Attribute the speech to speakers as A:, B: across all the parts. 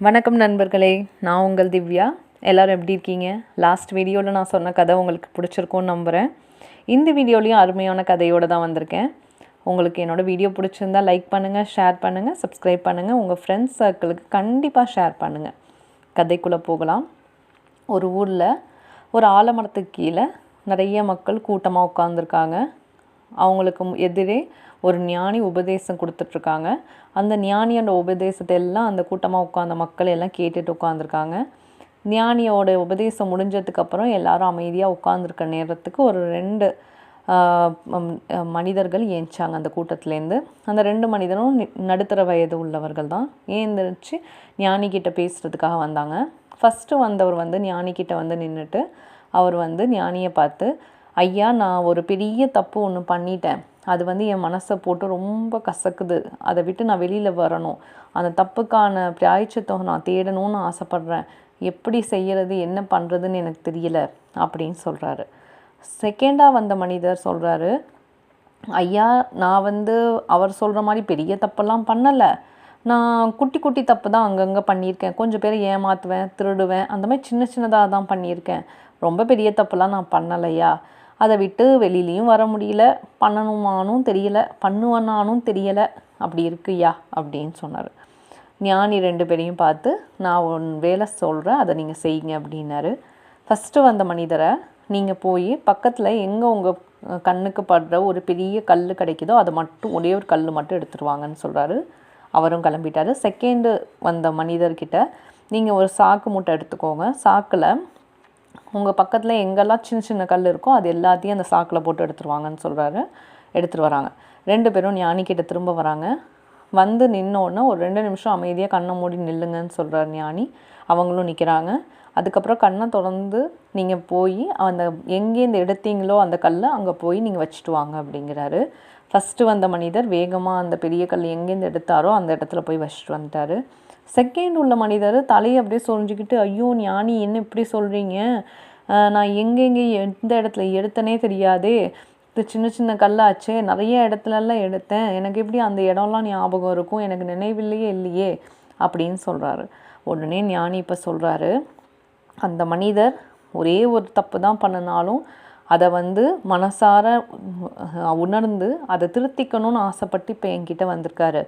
A: வணக்கம் நண்பர்களே, நான் உங்கள் திவ்யா. எல்லோரும் எப்படி இருக்கீங்க? லாஸ்ட் வீடியோவில் நான் சொன்ன கதை உங்களுக்கு பிடிச்சிருக்கும்னு நம்புகிறேன். இந்த வீடியோலையும் அருமையான கதையோடு தான் வந்திருக்கேன். உங்களுக்கு என்னோடய வீடியோ பிடிச்சிருந்தா லைக் பண்ணுங்கள், ஷேர் பண்ணுங்கள், சப்ஸ்கிரைப் பண்ணுங்கள், உங்கள் ஃப்ரெண்ட்ஸ் சர்க்கிளுக்கு கண்டிப்பாக ஷேர் பண்ணுங்கள். கதைக்குள்ளே போகலாம். ஒரு ஊரில் ஒரு ஆலமரத்துக்கு கீழே நிறைய மக்கள் கூட்டமாக உட்காந்துருக்காங்க. அவங்களுக்கு எதிரே ஒரு ஞானி உபதேசம் கொடுத்துட்ருக்காங்க. அந்த ஞானியோட உபதேசத்தை எல்லாம் அந்த கூட்டமாக உட்காந்த மக்கள் எல்லாம் கேட்டுட்டு உட்காந்துருக்காங்க. ஞானியோட உபதேசம் முடிஞ்சதுக்கப்புறம் எல்லாரும் அமைதியாக உட்காந்துருக்க நேரத்துக்கு ஒரு 2 மனிதர்கள் ஏஞ்சாங்க அந்த கூட்டத்துலேருந்து. அந்த 2 மனிதரும் நடுத்தர வயது உள்ளவர்கள் தான். ஏந்திரிச்சு ஞானிக்கிட்ட பேசுகிறதுக்காக வந்தாங்க. ஃபஸ்ட்டு வந்தவர் ஞானிக்கிட்ட நின்றுட்டு அவர் ஞானியை பார்த்து, ஐயா, நான் ஒரு பெரிய தப்பு ஒன்று பண்ணிட்டேன். அது என் மனசை போட்டு ரொம்ப கசக்குது. அதை விட்டு நான் வெளியில் வரணும். அந்த தப்புக்கான பிராயச்சித்தம் நான் தேடணும்னு ஆசைப்பட்றேன். எப்படி செய்கிறது, என்ன பண்ணுறதுன்னு எனக்கு தெரியல அப்படின்னு சொல்கிறாரு. செகண்டாக வந்த மனிதர் சொல்கிறாரு, ஐயா, நான் அவர் சொல்கிற மாதிரி பெரிய தப்பெல்லாம் பண்ணலை. நான் குட்டி குட்டி தப்பு தான் அங்கங்கே பண்ணியிருக்கேன். கொஞ்சம் பேரை ஏமாற்றுவேன், திருடுவேன், அந்த மாதிரி சின்ன சின்னதாக தான் பண்ணியிருக்கேன். ரொம்ப பெரிய தப்புலாம் நான் பண்ணலையா. அதை விட்டு வெளியிலையும் வர முடியல, பண்ணணுமானும் தெரியலை, பண்ணுவேனானும் தெரியலை, அப்படி இருக்குயா அப்படின்னு சொன்னார். ஞானி 2 பேரையும் பார்த்து, நான் ஒன் வேலை சொல்கிறேன், அதை நீங்கள் செய்யுங்க அப்படின்னாரு. ஃபஸ்ட்டு வந்த மனிதரை, நீங்கள் போய் பக்கத்தில் எங்கே உங்கள் கண்ணுக்கு படுற ஒரு பெரிய கல் கிடைக்குதோ அதை மட்டும், ஒரே ஒரு கல் மட்டும் எடுத்துருவாங்கன்னு சொல்கிறாரு. அவரும் கிளம்பிட்டார். செகண்டு வந்த மனிதர்கிட்ட, நீங்கள் ஒரு சாக்கு மூட்டை எடுத்துக்கோங்க. சாக்கில் உங்கள் பக்கத்தில் எங்கெல்லாம் சின்ன சின்ன கல் இருக்கோ அது எல்லாத்தையும் அந்த சாக்கில் போட்டு எடுத்துருவாங்கன்னு சொல்கிறாரு. எடுத்துகிட்டு வராங்க. 2 பேரும் ஞானிக்கிட்ட திரும்ப வராங்க. நின்னோடனே ஒரு 2 நிமிஷம் அமைதியாக கண்ணை மூடி நில்லுங்கன்னு சொல்கிறார் ஞானி. அவங்களும் நிற்கிறாங்க. அதுக்கப்புறம் கண்ணை தொடர்ந்து நீங்கள் போய் அந்த எங்கேருந்து எடுத்தீங்களோ அந்த கல்லை அங்கே போய் நீங்கள் வச்சுட்டு வாங்க அப்படிங்கிறாரு. ஃபஸ்ட்டு வந்த மனிதர் வேகமாக அந்த பெரிய கல் எங்கேருந்து எடுத்தாரோ அந்த இடத்துல போய் வச்சுட்டு வந்துட்டார். செகண்ட் உள்ள மனிதர் தலையை அப்படியே சொரிஞ்சிக்கிட்டு, ஐயோ ஞானி, என்ன இப்படி சொல்கிறீங்க? நான் எங்கெங்கே எந்த இடத்துல எடுத்தனே தெரியாதே. இது சின்ன சின்ன கல்லாச்சே, நிறைய இடத்துலலாம் எடுத்தேன். எனக்கு எப்படி அந்த இடம்லாம் ஞாபகம் இருக்கும்? எனக்கு நினைவில்லையே இல்லையே அப்படின்னு சொல்கிறாரு. உடனே ஞானி இப்போ சொல்கிறாரு, அந்த மனிதர் ஒரே ஒரு தப்பு தான் பண்ணினாலும் அதை மனசார உணர்ந்து அதை திருத்திக்கணும்னு ஆசைப்பட்டு இப்போ என்கிட்ட வந்திருக்காரு.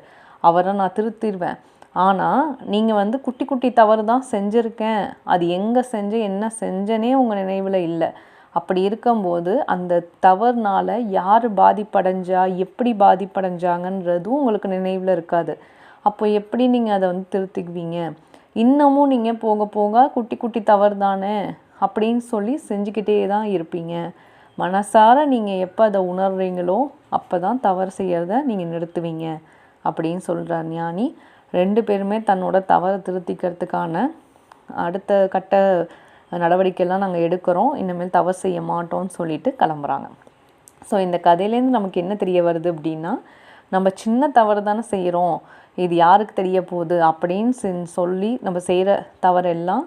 A: அவரை நான் திருத்திடுவேன். ஆனால் நீங்கள் குட்டி குட்டி தவறு தான் செஞ்சுருக்கேன். அது எங்கே செஞ்சேன், என்ன செஞ்சேனே உங்கள் நினைவில் இல்லை. அப்படி இருக்கும்போது அந்த தவறுனால் யார் பாதிப்படைஞ்சா, எப்படி பாதிப்படைஞ்சாங்கன்றதும் உங்களுக்கு நினைவில் இருக்காது. அப்போ எப்படி நீங்கள் அதை திருத்திக்குவீங்க? இன்னமும் நீங்கள் போக போக குட்டி குட்டி தவறு தானே அப்படின்னு சொல்லி செஞ்சுக்கிட்டே தான் இருப்பீங்க. மனசார நீங்கள் எப்போ அதை உணர்றீங்களோ அப்போ தான் தவறு செய்கிறத நீங்கள் நிறுத்துவீங்க அப்படின்னு சொல்கிறார் ஞானி. 2 பேருமே தன்னோட தவறை திருத்திக்கிறதுக்கான அடுத்த கட்ட நடவடிக்கைலாம் நாங்கள் எடுக்கிறோம். இனிமேல் தவறு செய்ய மாட்டோம்னு சொல்லிட்டு கிளம்புறாங்க. ஸோ இந்த கதையிலேருந்து நமக்கு என்ன தெரிய வருது அப்படின்னா, நம்ம சின்ன தவறு தானே செய்கிறோம், இது யாருக்கு தெரிய போகுது அப்படின்னு சொல்லி நம்ம செய்கிற தவறெல்லாம்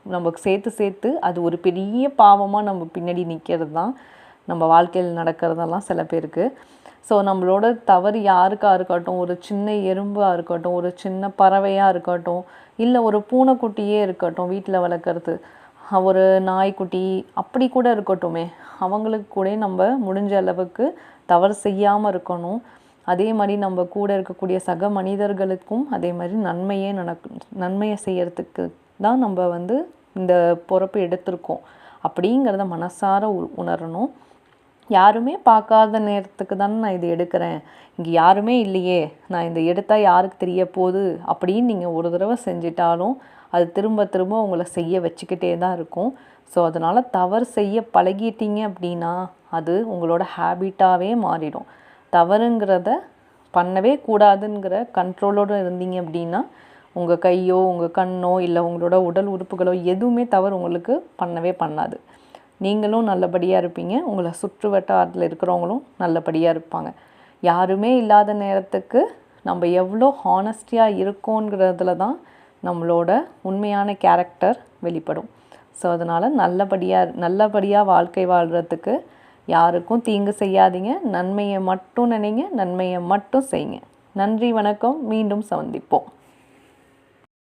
A: நமக்கு சேர்த்து சேர்த்து அது ஒரு பெரிய பாவமாக நம்ம பின்னாடி நிற்கிறது தான் நம்ம வாழ்க்கையில் நடக்கிறதெல்லாம் சில பேருக்கு. ஸோ நம்மளோட தவறு யாருக்காக இருக்கட்டும், ஒரு சின்ன எறும்பாக இருக்கட்டும், ஒரு சின்ன பறவையாக இருக்கட்டும், இல்லை ஒரு பூனைக்குட்டியே இருக்கட்டும், வீட்டில் வளர்க்குறது, ஒரு நாய்க்குட்டி அப்படி கூட இருக்கட்டுமே, அவங்களுக்கு கூட நம்ம முடிஞ்ச அளவுக்கு தவறு செய்யாமல் இருக்கணும். அதே மாதிரி நம்ம கூட இருக்கக்கூடிய சக மனிதர்களுக்கும் அதே மாதிரி நன்மையை செய்யறதுக்கு தான் நம்ம இந்த பொறுப்பு எடுத்திருக்கோம் அப்படிங்கிறத மனசார உணரணும். யாருமே பார்க்காத நேரத்துக்கு தானே நான் இது எடுக்கிறேன், இங்கே யாருமே இல்லையே, நான் இந்த எடுத்தால் யாருக்கு தெரிய போகுது அப்படின்னு நீங்கள் ஒரு தடவை செஞ்சிட்டாலும் அது திரும்ப திரும்ப உங்களை செய்ய வச்சுக்கிட்டே தான் இருக்கும். ஸோ அதனால் தவறு செய்ய பழகிட்டீங்க அப்படின்னா அது உங்களோட ஹேபிட்டாகவே மாறிடும். தவறுங்கிறத பண்ணவே கூடாதுங்கிற கண்ட்ரோலோடு இருந்தீங்க அப்படின்னா உங்கள் கையோ உங்கள் கண்ணோ இல்லை உங்களோட உடல் உறுப்புகளோ எதுவுமே தவறு உங்களுக்கு பண்ணவே பண்ணாது. நீங்களும் நல்லபடியாக இருப்பீங்க, உங்களை சுற்று வட்டாரத்தில் இருக்கிறவங்களும் நல்லபடியாக இருப்பாங்க. யாருமே இல்லாத நேரத்துக்கு நம்ம எவ்வளோ ஹானஸ்டியாக இருக்கோங்கிறதுல தான் நம்மளோட உண்மையான கேரக்டர் வெளிப்படும். ஸோ அதனால் நல்லபடியாக வாழ்க்கை வாழ்கிறதுக்கு யாருக்கும் தீங்கு செய்யாதீங்க, நன்மையை மட்டும் நினைங்க, நன்மையை மட்டும் செய்யுங்க. நன்றி, வணக்கம். மீண்டும் சந்திப்போம்.